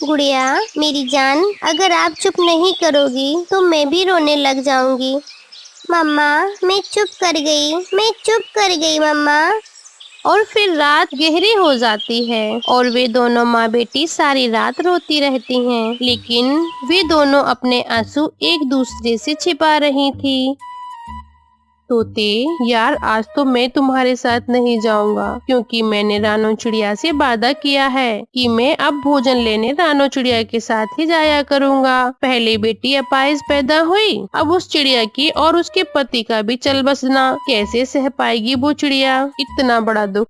गुड़िया मेरी जान, अगर आप चुप नहीं करोगी तो मैं भी रोने लग जाऊंगी। मम्मा मैं चुप कर गई मम्मा। और फिर रात गहरी हो जाती है और वे दोनों माँ बेटी सारी रात रोती रहती हैं, लेकिन वे दोनों अपने आंसू एक दूसरे से छिपा रही थी। तोते यार, आज तो मैं तुम्हारे साथ नहीं जाऊंगा, क्योंकि मैंने रानो चिड़िया से वादा किया है कि मैं अब भोजन लेने रानो चिड़िया के साथ ही जाया करूंगा। पहले बेटी अपाहिज पैदा हुई, अब उस चिड़िया की और उसके पति का भी चल बसना कैसे सह पाएगी वो चिड़िया, इतना बड़ा दुख।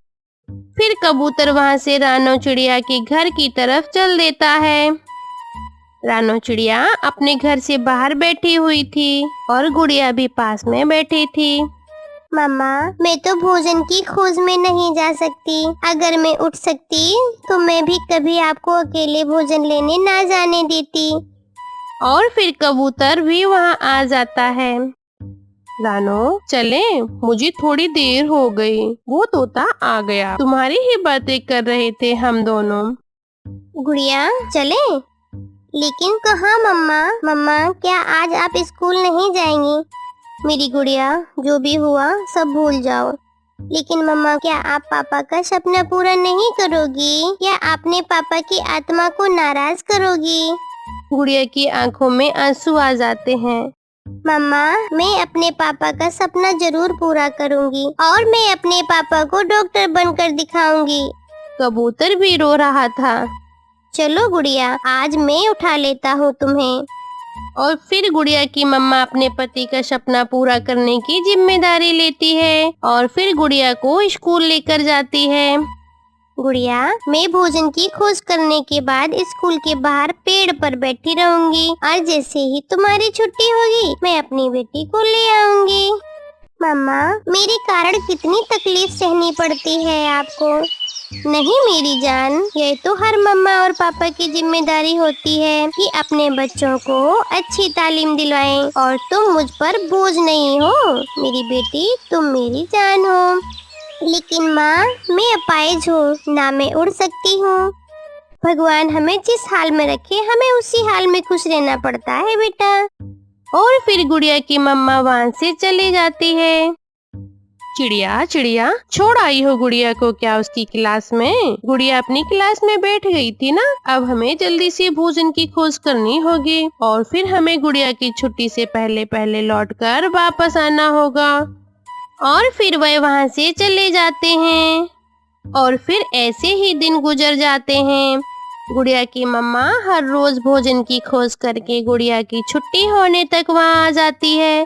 फिर कबूतर वहाँ से रानो चिड़िया के घर की तरफ चल देता है। रानो चिड़िया अपने घर से बाहर बैठी हुई थी और गुड़िया भी पास में बैठी थी। मम्मा मैं तो भोजन की खोज में नहीं जा सकती। अगर मैं उठ सकती तो मैं भी कभी आपको अकेले भोजन लेने ना जाने देती। और फिर कबूतर भी वहाँ आ जाता है। रानो चले, मुझे थोड़ी देर हो गई। वो तोता आ गया, तुम्हारी ही बातें कर रहे थे हम दोनों। गुड़िया चले? लेकिन कहाँ मम्मा? मम्मा क्या आज आप स्कूल नहीं जाएंगी? मेरी गुड़िया, जो भी हुआ सब भूल जाओ। लेकिन मम्मा क्या आप पापा का सपना पूरा नहीं करोगी या अपने पापा की आत्मा को नाराज करोगी? गुड़िया की आंखों में आंसू आ जाते हैं। मम्मा मैं अपने पापा का सपना जरूर पूरा करूंगी और मैं अपने पापा को डॉक्टर बनकर दिखाऊंगी। कबूतर भी रो रहा था। चलो गुड़िया, आज मैं उठा लेता हूँ तुम्हें। और फिर गुड़िया की मम्मा अपने पति का सपना पूरा करने की जिम्मेदारी लेती है और फिर गुड़िया को स्कूल लेकर जाती है। गुड़िया मैं भोजन की खोज करने के बाद स्कूल के बाहर पेड़ पर बैठी रहूंगी और जैसे ही तुम्हारी छुट्टी होगी मैं अपनी बेटी को ले आऊंगी। मम्मा मेरे कारण कितनी तकलीफ सहनी पड़ती है आपको। नहीं मेरी जान, यह तो हर मम्मा और पापा की जिम्मेदारी होती है कि अपने बच्चों को अच्छी तालीम दिलवाएं और तुम मुझ पर बोझ नहीं हो। मेरी बेटी तुम मेरी जान हो। लेकिन माँ मैं अपाहिज हूँ, ना मैं उड़ सकती हूँ। भगवान हमें जिस हाल में रखे हमें उसी हाल में खुश रहना पड़ता है बेटा। और फिर गुड़िया की मम्मा वहाँ से चली जाती है। चिड़िया चिड़िया, छोड़ आई हो गुड़िया को क्या उसकी क्लास में? गुड़िया अपनी क्लास में बैठ गई थी ना। अब हमें जल्दी से भोजन की खोज करनी होगी और फिर हमें गुड़िया की छुट्टी से पहले पहले लौटकर वापस आना होगा। और फिर वह वहाँ से चले जाते हैं और फिर ऐसे ही दिन गुजर जाते हैं। गुड़िया की मम्मा हर रोज भोजन की खोज करके गुड़िया की छुट्टी होने तक वहाँ आ जाती है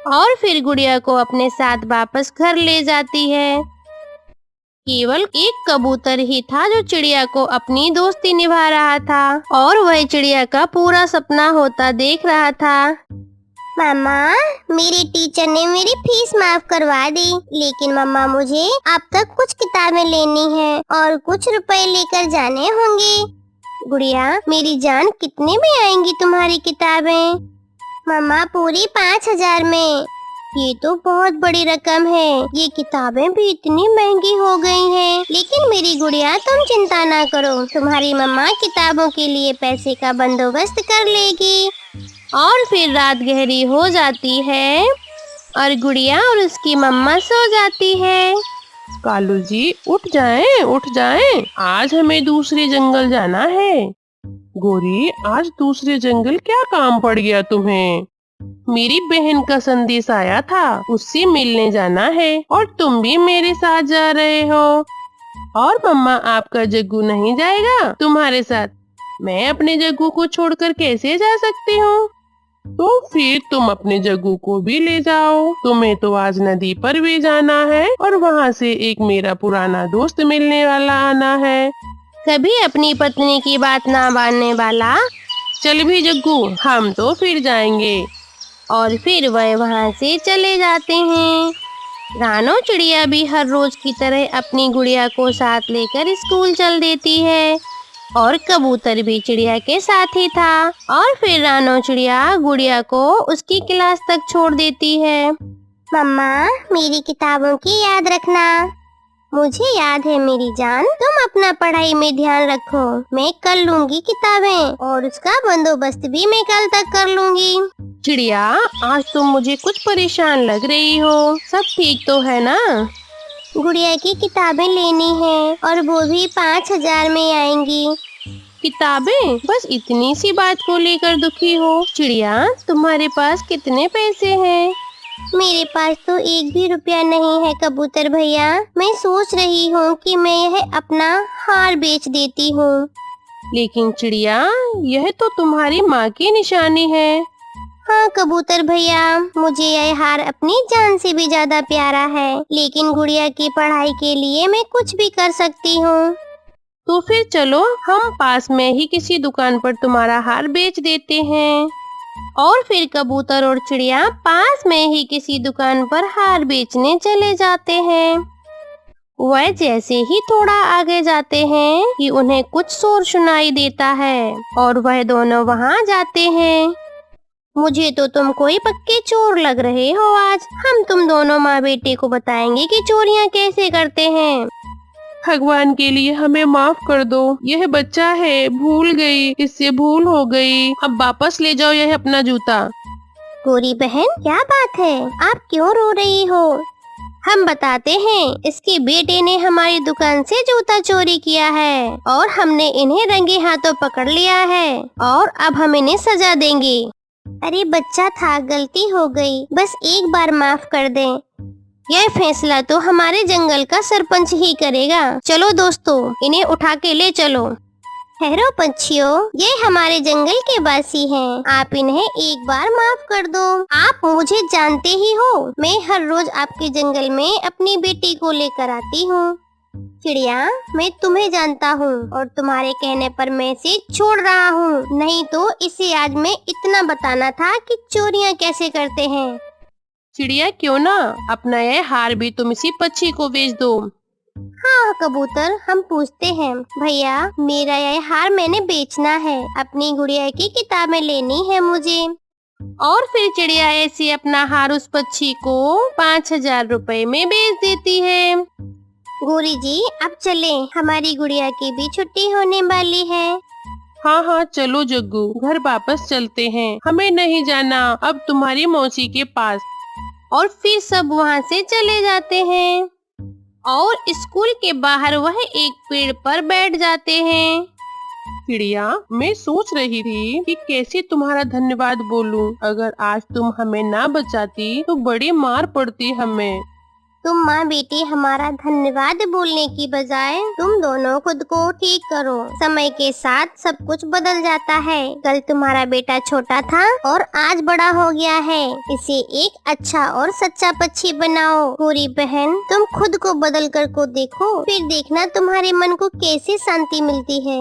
और फिर गुड़िया को अपने साथ वापस घर ले जाती है। केवल एक कबूतर ही था जो चिड़िया को अपनी दोस्ती निभा रहा था और वह चिड़िया का पूरा सपना होता देख रहा था। मामा मेरे टीचर ने मेरी फीस माफ करवा दी, लेकिन मम्मा मुझे अब तक कुछ किताबें लेनी है और कुछ रुपए लेकर जाने होंगे। गुड़िया मेरी जान, कितने में आएंगी तुम्हारी किताबें? मम्मा पूरी 5,000 में। ये तो बहुत बड़ी रकम है। ये किताबें भी इतनी महंगी हो गई हैं। लेकिन मेरी गुड़िया तुम चिंता ना करो, तुम्हारी मम्मा किताबों के लिए पैसे का बंदोबस्त कर लेगी। और फिर रात गहरी हो जाती है और गुड़िया और उसकी मम्मा सो जाती है। कालू जी उठ जाएं, आज हमें दूसरे जंगल जाना है। गोरी, आज दूसरे जंगल क्या काम पड़ गया तुम्हें? मेरी बहन का संदेश आया था, उससे मिलने जाना है और तुम भी मेरे साथ जा रहे हो। और मम्मा आपका जग्गू नहीं जाएगा तुम्हारे साथ? मैं अपने जग्गू को छोड़कर कैसे जा सकती हूँ? तो फिर तुम अपने जग्गू को भी ले जाओ। तुम्हें तो आज नदी पर भी जाना है और वहाँ से एक मेरा पुराना दोस्त मिलने वाला आना है। कभी अपनी पत्नी की बात ना मानने वाला। चल भी जग्गू, हम तो फिर जाएंगे। और फिर वह वहाँ से चले जाते हैं। रानो चिड़िया भी हर रोज की तरह अपनी गुड़िया को साथ लेकर स्कूल चल देती है और कबूतर भी चिड़िया के साथ ही था। और फिर रानो चिड़िया गुड़िया को उसकी क्लास तक छोड़ देती है। मम्मा मेरी किताबों की याद रखना। मुझे याद है मेरी जान, तुम अपना पढ़ाई में ध्यान रखो। मैं कल लूंगी किताबें और उसका बंदोबस्त भी मैं कल तक कर लूंगी। चिड़िया, आज तुम मुझे कुछ परेशान लग रही हो। सब ठीक तो है ना? गुड़िया की किताबें लेनी है और वो भी 5,000 में आएंगी। किताबें? बस इतनी सी बात को लेकर दुखी हो? चिड़िया, तुम्हारे पास कितने पैसे हैं? मेरे पास तो 1 भी रुपया नहीं है कबूतर भैया। मैं सोच रही हूँ कि मैं यह अपना हार बेच देती हूँ। लेकिन चिड़िया, यह तो तुम्हारी माँ की निशानी है। हाँ कबूतर भैया, मुझे यह हार अपनी जान से भी ज्यादा प्यारा है, लेकिन गुड़िया की पढ़ाई के लिए मैं कुछ भी कर सकती हूँ। तो फिर चलो, हम पास में ही किसी दुकान पर तुम्हारा हार बेच देते हैं। और फिर कबूतर और चिड़िया पास में ही किसी दुकान पर हार बेचने चले जाते हैं। वह जैसे ही थोड़ा आगे जाते हैं कि उन्हें कुछ शोर सुनाई देता है और वह दोनों वहां जाते हैं। मुझे तो तुम कोई पक्के चोर लग रहे हो। आज हम तुम दोनों माँ बेटे को बताएंगे कि चोरियां कैसे करते हैं। भगवान के लिए हमें माफ कर दो। यह बच्चा है, भूल गई, इससे भूल हो गई। अब वापस ले जाओ यह अपना जूता। गोरी बहन, क्या बात है? आप क्यों रो रही हो? हम बताते हैं, इसके बेटे ने हमारी दुकान से जूता चोरी किया है और हमने इन्हें रंगे हाथों पकड़ लिया है और अब हम इन्हें सजा देंगे। अरे बच्चा था, गलती हो गई, बस एक बार माफ कर दें। यह फैसला तो हमारे जंगल का सरपंच ही करेगा। चलो दोस्तों, इन्हें उठा के ले चलो। ठहरो पंछियों, ये हमारे जंगल के वासी हैं। आप इन्हें एक बार माफ कर दो। आप मुझे जानते ही हो, मैं हर रोज आपके जंगल में अपनी बेटी को लेकर आती हूँ। चिड़िया, मैं तुम्हें जानता हूँ और तुम्हारे कहने पर मैं इसे छोड़ रहा हूँ, नहीं तो इसे आज मैं इतना बताना था कि चोरियाँ कैसे करते हैं। चिड़िया, क्यों ना अपना यह हार भी तुम इसी पक्षी को बेच दो। हाँ कबूतर, हम पूछते हैं। भैया, मेरा यह हार मैंने बेचना है, अपनी गुड़िया की किताबें लेनी है मुझे। और फिर चिड़िया ऐसे अपना हार उस पक्षी को 5,000 रुपए में बेच देती है। गोरी जी, अब चलें, हमारी गुड़िया की भी छुट्टी होने वाली है। हाँ हाँ, चलो जग्गू, घर वापस चलते हैं। हमें नहीं जाना अब तुम्हारी मौसी के पास। और फिर सब वहाँ से चले जाते हैं और स्कूल के बाहर वह एक पेड़ पर बैठ जाते हैं। चिड़िया, मैं सोच रही थी कि कैसे तुम्हारा धन्यवाद बोलूं। अगर आज तुम हमें ना बचाती तो बड़ी मार पड़ती हमें। तुम माँ बेटी हमारा धन्यवाद बोलने की बजाय तुम दोनों खुद को ठीक करो। समय के साथ सब कुछ बदल जाता है। कल तुम्हारा बेटा छोटा था और आज बड़ा हो गया है। इसे एक अच्छा और सच्चा पक्षी बनाओ। गोरी बहन, तुम खुद को बदल कर को देखो, फिर देखना तुम्हारे मन को कैसे शांति मिलती है।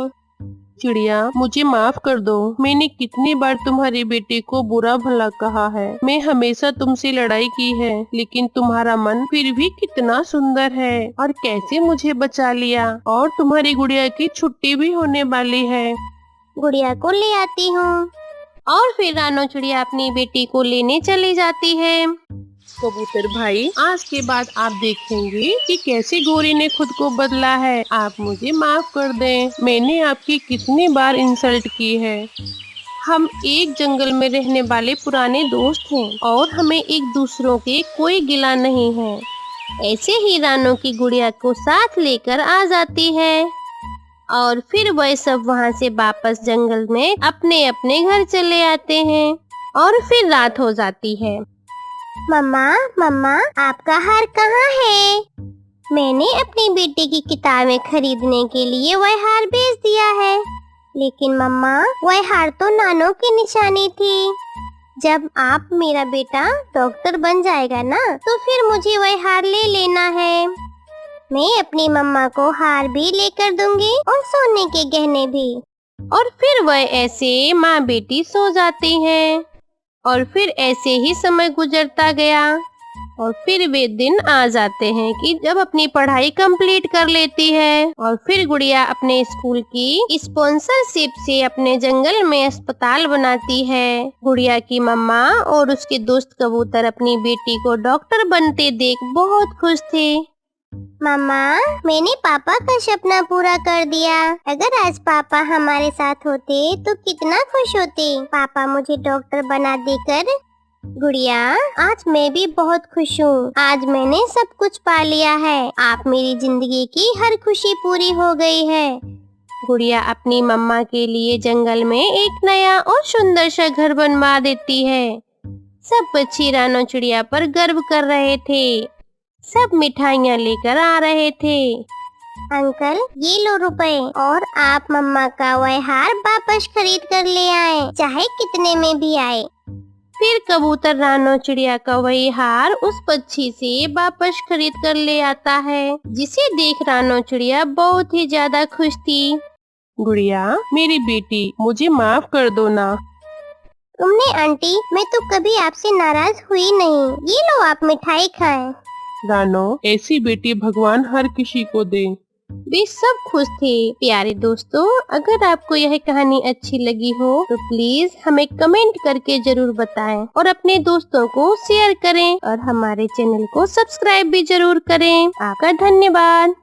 चिड़िया, मुझे माफ कर दो। मैंने कितनी बार तुम्हारे बेटे को बुरा भला कहा है। मैं हमेशा तुमसे लड़ाई की है, लेकिन तुम्हारा मन फिर भी कितना सुंदर है और कैसे मुझे बचा लिया। और तुम्हारी गुड़िया की छुट्टी भी होने वाली है। गुड़िया को ले आती हूँ। और फिर रानो चिड़िया अपनी बेटी को लेने चली जाती है। कबूतर भाई, आज के बाद आप देखेंगे कि कैसे गोरी ने खुद को बदला है। आप मुझे माफ कर दें, मैंने आपकी कितनी बार इंसल्ट की है। हम एक जंगल में रहने वाले पुराने दोस्त हैं और हमें एक दूसरों के कोई गिला नहीं है। ऐसे ही रानो की गुड़िया को साथ लेकर आ जाती है और फिर वह सब वहाँ से वापस जंगल में अपने अपने घर चले आते हैं और फिर रात हो जाती है। मम्मा, मम्मा, आपका हार कहाँ है? मैंने अपनी बेटी की किताबें खरीदने के लिए वह हार बेच दिया है। लेकिन मम्मा, वह हार तो नानो की निशानी थी। जब आप मेरा बेटा डॉक्टर बन जाएगा ना, तो फिर मुझे वह हार ले लेना है। मैं अपनी मम्मा को हार भी लेकर दूंगी और सोने के गहने भी। और फिर वह ऐसे माँ बेटी सो जाती हैं और फिर ऐसे ही समय गुजरता गया और फिर वे दिन आ जाते हैं कि जब अपनी पढ़ाई कंप्लीट कर लेती है और फिर गुड़िया अपने स्कूल की स्पॉन्सरशिप से अपने जंगल में अस्पताल बनाती है। गुड़िया की मम्मा और उसके दोस्त कबूतर अपनी बेटी को डॉक्टर बनते देख बहुत खुश थे। मम्मा, मैंने पापा का सपना पूरा कर दिया। अगर आज पापा हमारे साथ होते तो कितना खुश होते। पापा मुझे डॉक्टर बना देकर। गुड़िया, आज मैं भी बहुत खुश हूँ। आज मैंने सब कुछ पा लिया है। आप मेरी जिंदगी की हर खुशी पूरी हो गई है। गुड़िया अपनी मम्मा के लिए जंगल में एक नया और सुंदर सा घर बनवा देती है। सब पक्षी रानो चिड़िया पर गर्व कर रहे थे। सब मिठाइयाँ लेकर आ रहे थे। अंकल, ये लो रुपए और आप मम्मा का वह हार वापस खरीद कर ले आए, चाहे कितने में भी आए। फिर कबूतर रानो चिड़िया का वही हार उस पक्षी से वापस खरीद कर ले आता है, जिसे देख रानो चिड़िया बहुत ही ज्यादा खुश थी। गुड़िया, मेरी बेटी, मुझे माफ कर दो ना। तुमने आंटी, मैं तो कभी आपसे नाराज हुई नहीं। ये लो, आप मिठाई खाएं। रानो, ऐसी बेटी भगवान हर किसी को दे। वे सब खुश थे। प्यारे दोस्तों, अगर आपको यह कहानी अच्छी लगी हो तो प्लीज हमें कमेंट करके जरूर बताएं और अपने दोस्तों को शेयर करें और हमारे चैनल को सब्सक्राइब भी जरूर करें। आपका धन्यवाद।